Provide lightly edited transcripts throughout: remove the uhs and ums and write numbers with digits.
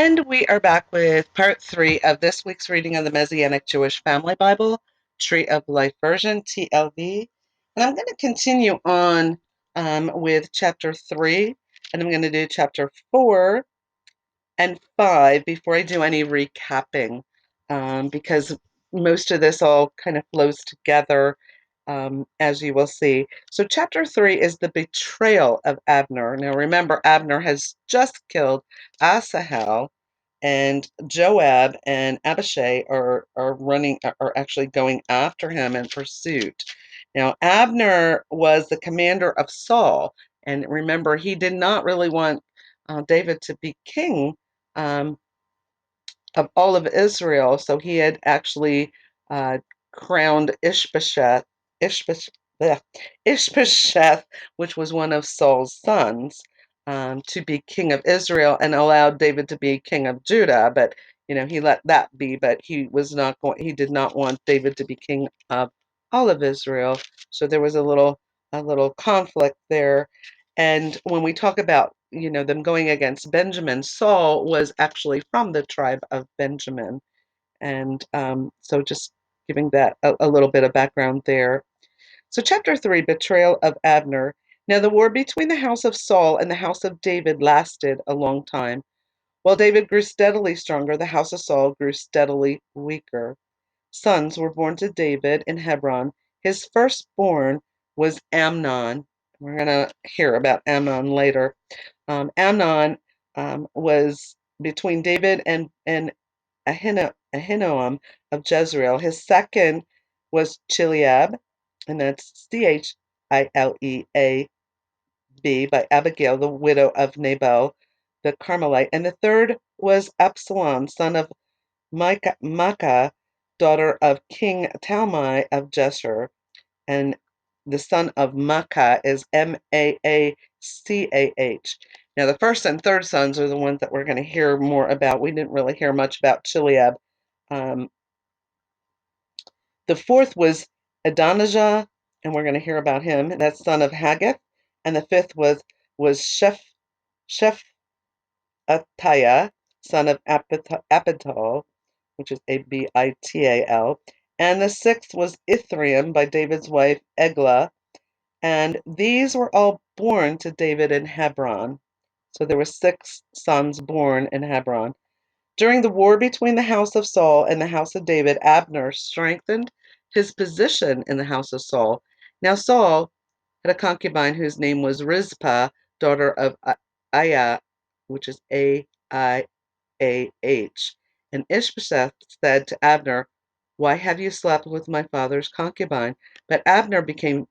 And we are back with part 3 of this week's reading of the Messianic Jewish Family Bible, Tree of Life Version, TLV. And I'm going to continue on with chapter 3, and I'm going to do chapter 4 and 5 before I do any recapping, because most of this all kind of flows together, as you will see. So chapter 3 is the betrayal of Abner. Now remember, Abner has just killed Asahel, and Joab and Abishai are actually going after him in pursuit. Now Abner was the commander of Saul, and remember, he did not really want David to be king um, of all of Israel. So he had actually uh, crowned bleh, Ishbosheth, which was one of Saul's sons, to be king of Israel, and allowed David to be king of Judah. But he let that be. But he was not going. He did not want David to be king of all of Israel. So there was a little conflict there. And when we talk about, them going against Benjamin, Saul was actually from the tribe of Benjamin. And so just giving that a little bit of background there. So chapter 3, betrayal of Abner. Now the war between the house of Saul and the house of David lasted a long time. While David grew steadily stronger, the house of Saul grew steadily weaker. Sons were born to David in Hebron. His firstborn was Amnon. We're going to hear about Amnon later. Amnon was between David and Ahinoam of Jezreel. His second was Chileab, and that's Chileab, by Abigail, the widow of Nabal the Carmelite. And the third was Absalom, son of Maacah, daughter of King Talmai of Geshur. And the son of Maacah is Maacah. Now, the first and third sons are the ones that we're going to hear more about. We didn't really hear much about Chileab. Um, the fourth was Adonijah, and we're going to hear about him. That's son of Haggith. And the fifth was Shephatiah, son of Abital, which is Abital. And the sixth was Ithream by David's wife Eglah. And these were all born to David in Hebron. So there were 6 sons born in Hebron. During the war between the house of Saul and the house of David, Abner strengthened his position in the house of Saul. Now Saul had a concubine whose name was Rizpah, daughter of Aiah, which is Aiah. And Ishbosheth said to Abner, "Why have you slept with my father's concubine?" But Abner became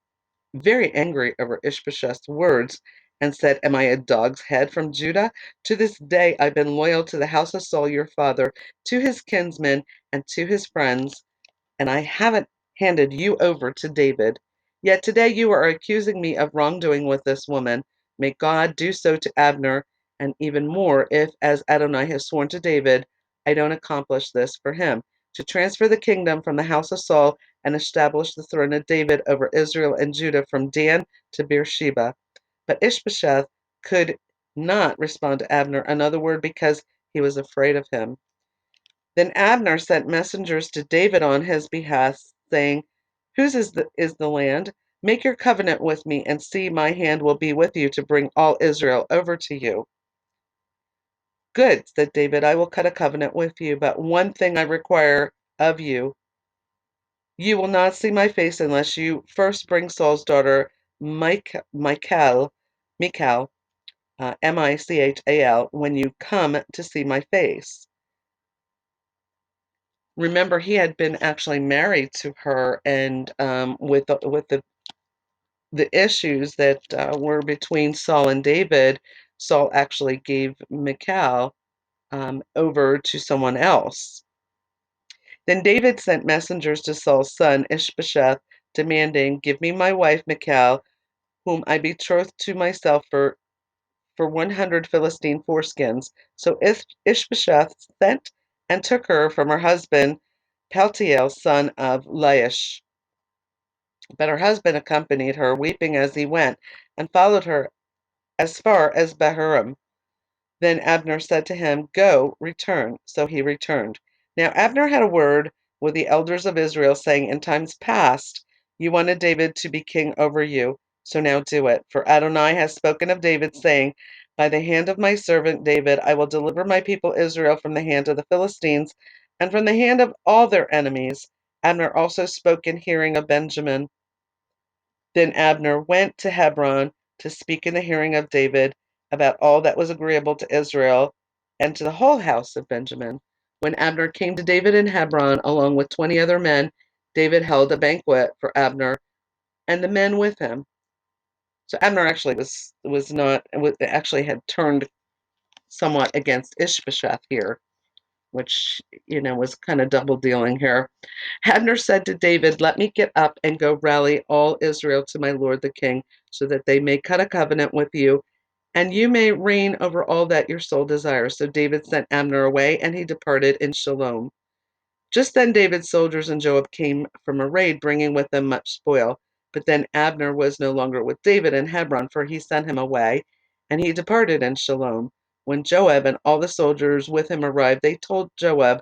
very angry over Ishbosheth's words, and said, "Am I a dog's head from Judah? To this day I've been loyal to the house of Saul your father, to his kinsmen, and to his friends, and I haven't handed you over to David. Yet today you are accusing me of wrongdoing with this woman. May God do so to Abner, and even more, if, as Adonai has sworn to David, I don't accomplish this for him, to transfer the kingdom from the house of Saul and establish the throne of David over Israel and Judah from Dan to Beersheba." But Ishbosheth could not respond to Abner another word because he was afraid of him. Then Abner sent messengers to David on his behalf, saying, "Whose is the land? Make your covenant with me, and see, my hand will be with you to bring all Israel over to you." "Good," said David, "I will cut a covenant with you, but one thing I require of you. You will not see my face unless you first bring Saul's daughter Michal, Michal, when you come to see my face." Remember, he had been actually married to her, and with the issues that were between Saul and David, Saul actually gave Michal over to someone else. Then David sent messengers to Saul's son Ishbosheth, demanding, "Give me my wife Michal, whom I betrothed to myself for 100 Philistine foreskins." So Ishbosheth sent and took her from her husband Paltiel, son of Laish. But her husband accompanied her, weeping as he went, and followed her as far as Bahurim. Then Abner said to him, Go, return. So he returned. Now Abner had a word with the elders of Israel, saying, In times past you wanted David to be king over you, so now do it. For Adonai has spoken of David, saying, By the hand of my servant David I will deliver my people Israel from the hand of the Philistines, and from the hand of all their enemies. Abner also spoke in hearing of Benjamin. Then Abner went to Hebron to speak in the hearing of David about all that was agreeable to Israel and to the whole house of Benjamin. When Abner came to David in Hebron, along with 20 other men, David held a banquet for Abner and the men with him. So Abner actually was not actually had turned somewhat against Ishbosheth here, which was kind of double dealing here. Abner said to David, Let me get up and go rally all Israel to my lord the king, so that they may cut a covenant with you, and you may reign over all that your soul desires. So David sent Abner away, and he departed in Shalom. Just then David's soldiers and Joab came from a raid, bringing with them much spoil. But then Abner was no longer with David in Hebron, for he sent him away, and he departed in Shalom. When Joab and all the soldiers with him arrived, they told Joab,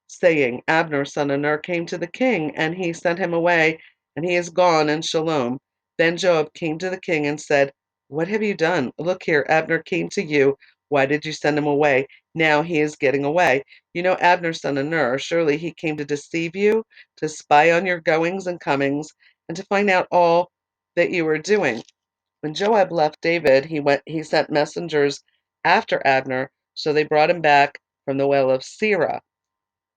saying, Abner son of Ner came to the king, and he sent him away, and he is gone in Shalom. Then Joab came to the king and said, What have you done? Look here, Abner came to you. Why did you send him away? Now he is getting away. You know Abner son of Ner. Surely he came to deceive you, to spy on your goings and comings, and to find out all that you were doing. When Joab left David, he sent messengers after Abner, so they brought him back from the well of Sirah.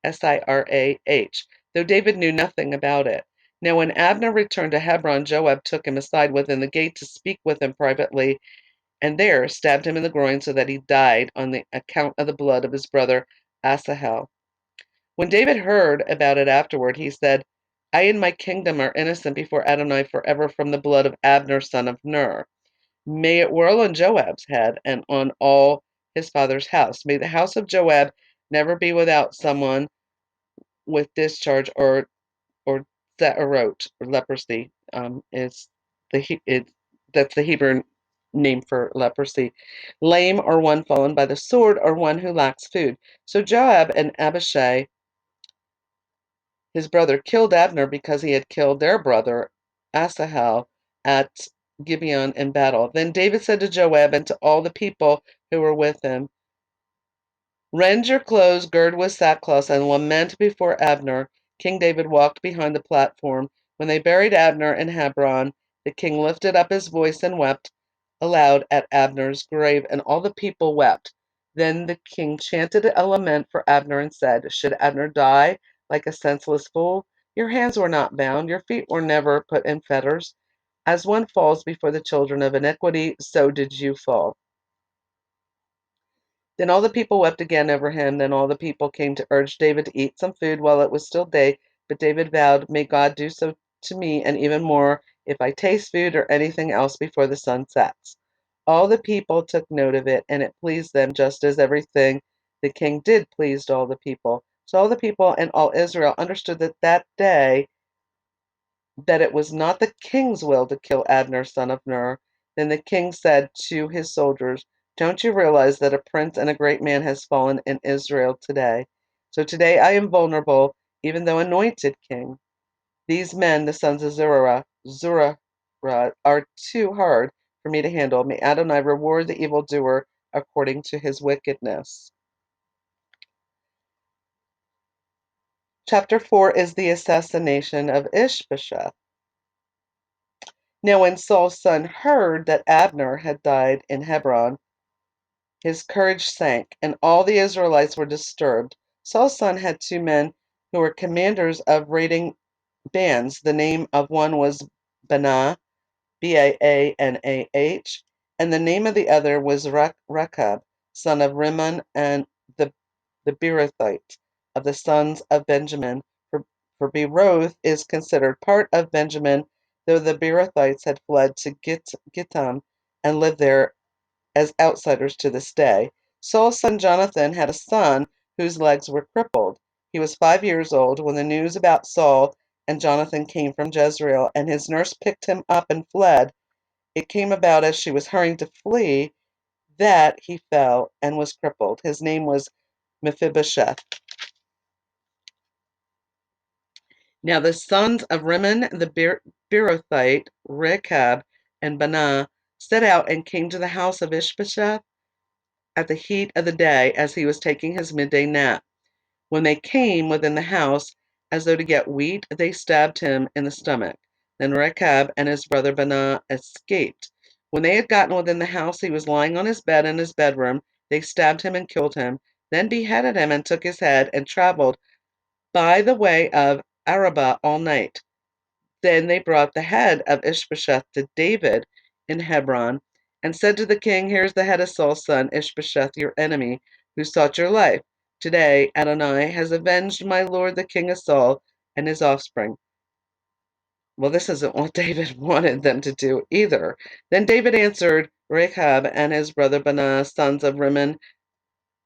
Sirah, though David knew nothing about it. Now when Abner returned to Hebron, Joab took him aside within the gate to speak with him privately, and there stabbed him in the groin so that he died on the account of the blood of his brother Asahel. When David heard about it afterward, he said, I and my kingdom are innocent before Adonai forever from the blood of Abner son of Ner. May it whirl on Joab's head and on all his father's house. May the house of Joab never be without someone with discharge or Zerot or leprosy is that's the Hebrew name for leprosy, lame or one fallen by the sword or one who lacks food. So Joab and Abishai, his brother, killed Abner because he had killed their brother Asahel at Gibeon in battle. Then David said to Joab and to all the people who were with him, Rend your clothes, gird with sackcloth, and lament before Abner. King David walked behind the platform. When they buried Abner in Hebron, the king lifted up his voice and wept aloud at Abner's grave, and all the people wept. Then the king chanted a lament for Abner and said, Should Abner die like a senseless fool? Your hands were not bound, your feet were never put in fetters. As one falls before the children of iniquity, so did you fall. Then all the people wept again over him. Then all the people came to urge David to eat some food while it was still day. But David vowed, May God do so to me, and even more, if I taste food or anything else before the sun sets. All the people took note of it, and it pleased them, just as everything the king did pleased all the people. So all the people and all Israel understood that day that it was not the king's will to kill Abner son of Ner. Then the king said to his soldiers, Don't you realize that a prince and a great man has fallen in Israel today? So today I am vulnerable, even though anointed king. These men, the sons of Zerah, are too hard for me to handle. May Adonai reward the evildoer according to his wickedness. Chapter 4 is the assassination of Ishbosheth. Now when Saul's son heard that Abner had died in Hebron, his courage sank, and all the Israelites were disturbed. Saul's son had two men who were commanders of raiding bands. The name of one was Banah, Baanah, and the name of the other was Rechab, son of Rimmon, and the Beerothite of the sons of Benjamin. For Beeroth is considered part of Benjamin, though the Beerothites had fled to Gittim and live there as outsiders to this day. Saul's son Jonathan had a son whose legs were crippled. He was 5 years old when the news about Saul and Jonathan came from Jezreel, and his nurse picked him up and fled. It came about as she was hurrying to flee that he fell and was crippled. His name was Mephibosheth. Now the sons of Rimmon the Beerothite, Rechab, and Baanah set out and came to the house of Ishbosheth at the heat of the day as he was taking his midday nap. When they came within the house, as though to get wheat, they stabbed him in the stomach. Then Rechab and his brother Baanah escaped. When they had gotten within the house, he was lying on his bed in his bedroom. They stabbed him and killed him, then beheaded him and took his head and traveled by the way of Arabah all night. Then they brought the head of Ishbosheth to David in Hebron and said to the king, "Here's the head of Saul's son, Ishbosheth, your enemy, who sought your life. Today Adonai has avenged my lord the king of Saul and his offspring." Well, this isn't what David wanted them to do either. Then David answered Rechab and his brother Baanah, sons of Rimmon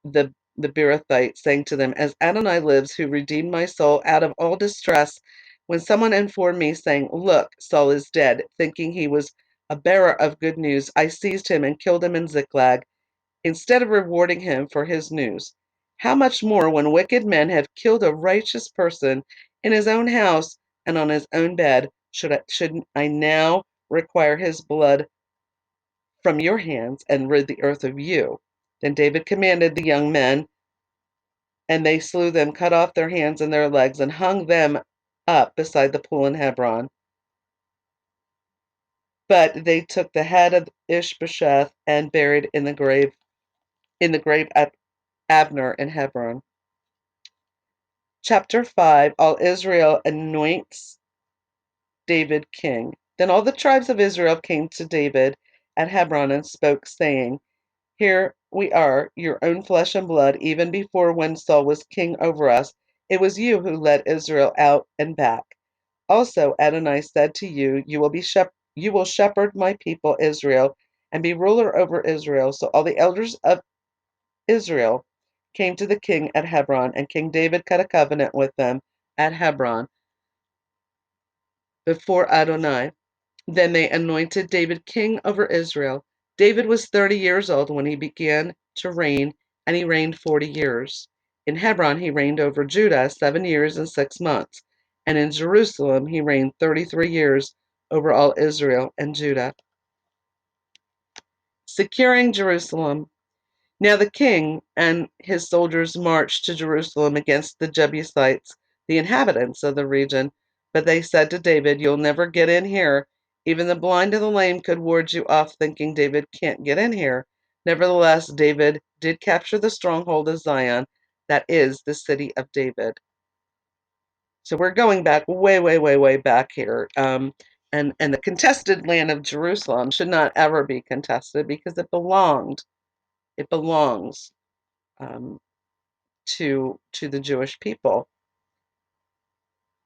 the Beerothite, saying to them, "As Adonai lives, who redeemed my soul out of all distress, when someone informed me, saying, 'Look, Saul is dead,' thinking he was a bearer of good news, I seized him and killed him in Ziklag, instead of rewarding him for his news. How much more when wicked men have killed a righteous person in his own house and on his own bed, should I now require his blood from your hands and rid the earth of you?" Then David commanded the young men, and they slew them, cut off their hands and their legs, and hung them up beside the pool in Hebron. But they took the head of Ishbosheth and buried in the grave at Abner in Hebron. Chapter 5. All Israel anoints David king. Then all the tribes of Israel came to David at Hebron and spoke, saying, "Here we are, your own flesh and blood, even before when Saul was king over us. It was you who led Israel out and back. Also Adonai said to you, you will shepherd my people Israel, and be ruler over Israel." So all the elders of Israel came to the king at Hebron, and King David cut a covenant with them at Hebron before Adonai. Then they anointed David king over Israel. David was 30 years old when he began to reign, and he reigned 40 years. In Hebron he reigned over Judah 7 years and 6 months, and in Jerusalem he reigned 33 years over all Israel and Judah. Securing Jerusalem. Now the king and his soldiers marched to Jerusalem against the Jebusites, the inhabitants of the region. But they said to David, "You'll never get in here. Even the blind and the lame could ward you off, thinking David can't get in here." Nevertheless, David did capture the stronghold of Zion, that is, the city of David. So we're going back way, way, way, way back here. And the contested land of Jerusalem should not ever be contested because it belongs um, to the Jewish people.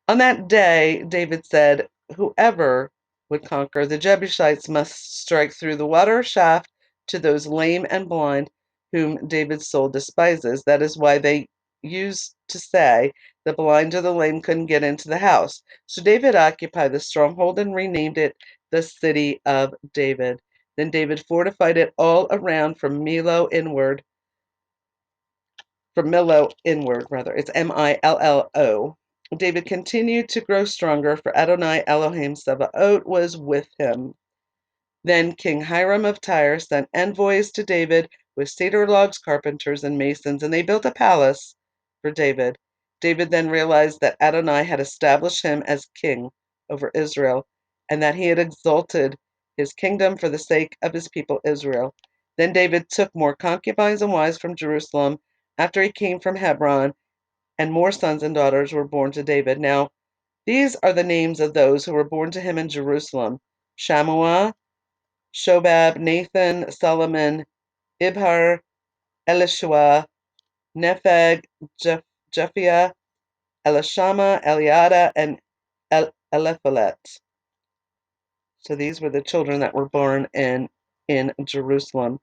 On that day, David said, "Whoever would conquer the Jebusites must strike through the water shaft to those lame and blind whom David's soul despises." That is why they used to say the blind or the lame couldn't get into the house. So David occupied the stronghold and renamed it the City of David. Then David fortified it all around from Millo inward, rather. It's Millo. David continued to grow stronger, for Adonai Elohim Sabaoth was with him. Then King Hiram of Tyre sent envoys to David with cedar logs, carpenters, and masons, and they built a palace for David. David then realized that Adonai had established him as king over Israel, and that he had exalted his kingdom for the sake of his people Israel. Then David took more concubines and wives from Jerusalem after he came from Hebron, and more sons and daughters were born to David. Now, these are the names of those who were born to him in Jerusalem: Shammua, Shobab, Nathan, Solomon, Ibhar, Elishua, Nepheg, Japhiah, Elishama, Eliada, and Eliphalet. So these were the children that were born in Jerusalem.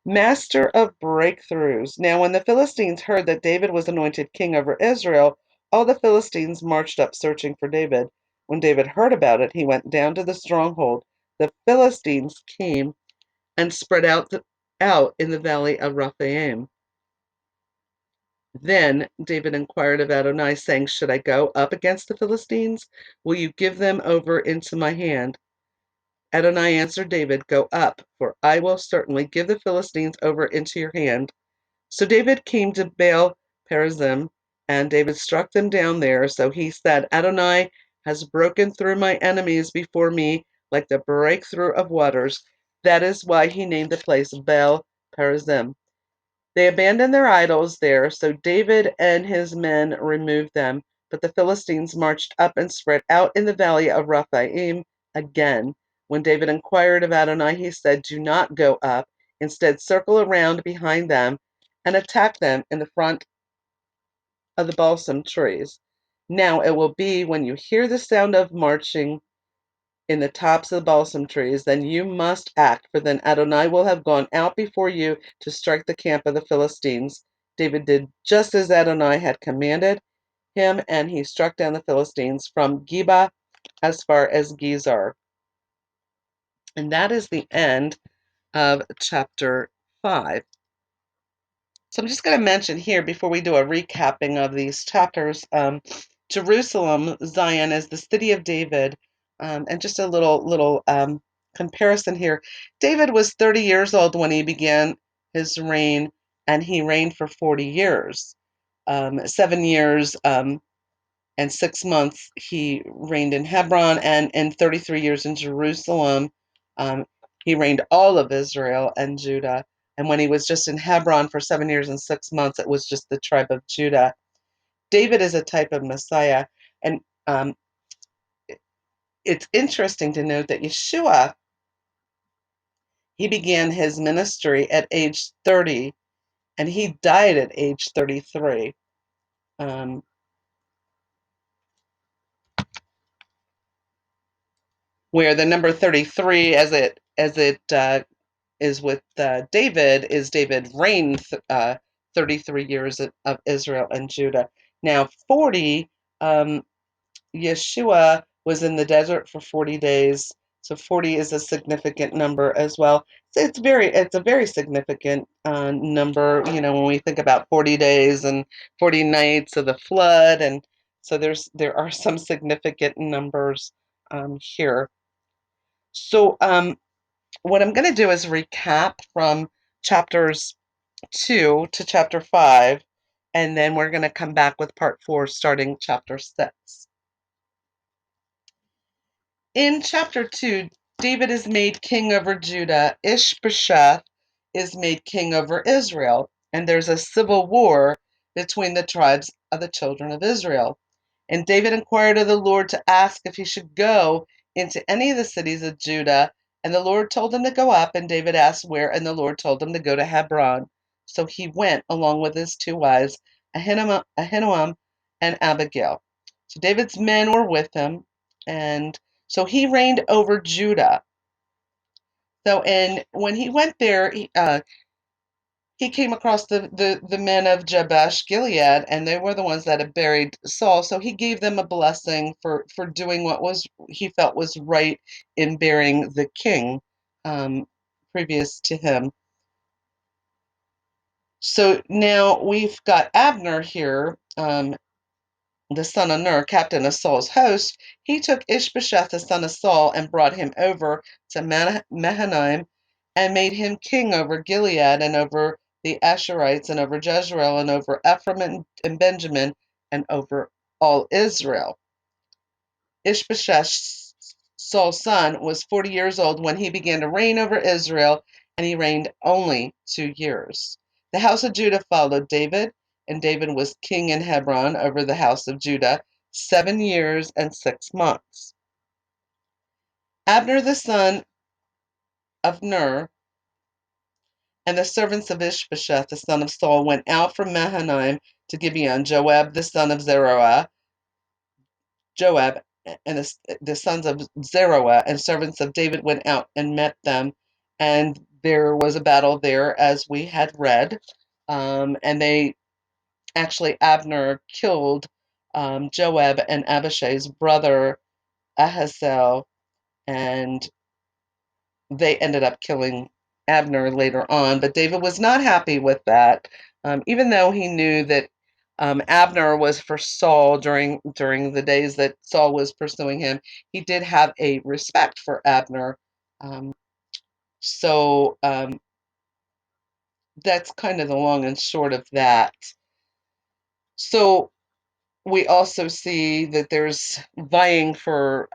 Master of breakthroughs. Now, when the Philistines heard that David was anointed king over Israel, all the Philistines marched up searching for David. When David heard about it, he went down to the stronghold. The Philistines came and spread out out in the valley of Rephaim. Then David inquired of Adonai, saying, Should I go up against the Philistines? Will you give them over into my hand? Adonai answered David, Go up, for I will certainly give the Philistines over into your hand. So David came to Baal Perazim, and David struck them down there. So he said, Adonai has broken through my enemies before me like the breakthrough of waters. That is why he named the place Baal Perazim. They abandoned their idols there, so David and his men removed them. But the Philistines marched up and spread out in the valley of Rephaim again. When David inquired of Adonai, he said, Do not go up. Instead, circle around behind them and attack them in the front of the balsam trees. Now it will be when you hear the sound of marching in the tops of the balsam trees, then you must act, for then Adonai will have gone out before you to strike the camp of the Philistines. David did just as Adonai had commanded him, and he struck down the Philistines from Geba as far as Gezer. And that is the end of chapter 5. So I'm just going to mention here before we do a recapping of these chapters, Jerusalem, Zion, is the city of David, and just a little comparison here. David was 30 years old when he began his reign, and he reigned for 40 years. 7 years and 6 months he reigned in Hebron, and in 33 years in Jerusalem. He reigned all of Israel and Judah. And when he was just in Hebron for 7 years and 6 months, it was just the tribe of Judah. David is a type of Messiah. And it's interesting to note that Yeshua, he began his ministry at age 30, and he died at age 33. Where the number 33, as it is with David, is David reigned 33 years of Israel and Judah. Now 40, Yeshua was in the desert for 40 days. So 40 is a significant number as well. So it's a very significant number, when we think about 40 days and 40 nights of the flood. And so there are some significant numbers here. So what I'm going to do is recap from chapters 2 to chapter 5, and then we're going to come back with part 4 starting chapter 6. In chapter 2, David is made king over Judah. Ishbosheth is made king over Israel, and there's a civil war between the tribes of the children of Israel. And David inquired of the Lord to ask if he should go into any of the cities of Judah. And the Lord told him to go up, and David asked where, and the Lord told him to go to Hebron. So he went along with his 2 wives, Ahinoam and Abigail. So David's men were with him, and so he reigned over Judah. So, and when he went there, he came across the men of Jabesh Gilead, and they were the ones that had buried Saul. So he gave them a blessing for doing what he felt was right in burying the king previous to him. So now we've got Abner here, the son of Ner, captain of Saul's host. He took Ishbosheth, the son of Saul, and brought him over to Mahanaim, and made him king over Gilead, and over the Asherites, and over Jezreel, and over Ephraim and Benjamin, and over all Israel. Ishbosheth, Saul's son, was 40 years old when he began to reign over Israel, and he reigned only 2 years. The house of Judah followed David, and David was king in Hebron over the house of Judah 7 years and 6 months. Abner the son of Ner and the servants of Ishbosheth the son of Saul went out from Mahanaim to Gibeon. Joab the son of Zeruiah, Joab and the sons of Zeruiah and servants of David went out and met them, and there was a battle there, as we had read. And they actually, Abner killed Joab and Abishai's brother Ahazel, and they ended up killing Abner later on, but David was not happy with that, even though he knew that Abner was for Saul during the days that Saul was pursuing him. He did have a respect for Abner, so that's kind of the long and short of that. So we also see that there's vying for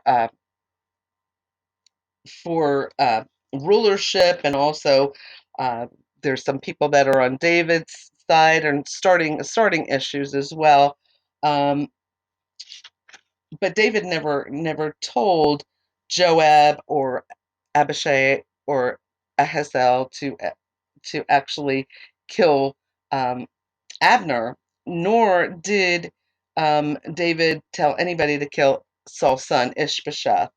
rulership, and also uh, there's some people that are on David's side and starting issues as well. Um, but David never told Joab or Abishai or Ahazel to actually kill um, Abner, nor did David tell anybody to kill Saul's son Ishbosheth.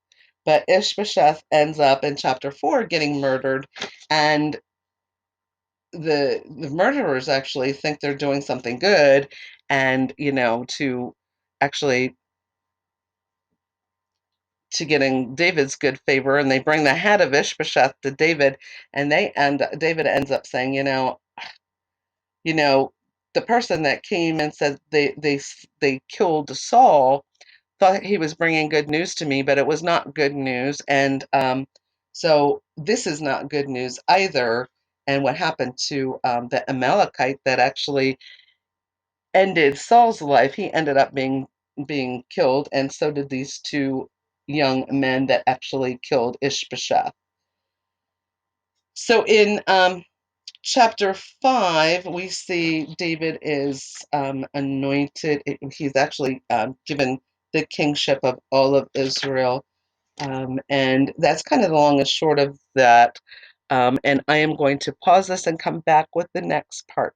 But Ishbosheth ends up in chapter 4 getting murdered, and the murderers actually think they're doing something good, and to actually to getting David's good favor, and they bring the head of Ishbosheth to David, and David ends up saying, you know, the person that came and said they killed Saul thought he was bringing good news to me, but it was not good news, and so this is not good news either. And what happened to the Amalekite that actually ended Saul's life? He ended up being killed, and so did these two young men that actually killed Ishbosheth. So in chapter 5, we see David is anointed. He's actually given the kingship of all of Israel. And that's kind of the long and short of that. And I am going to pause this and come back with the next part.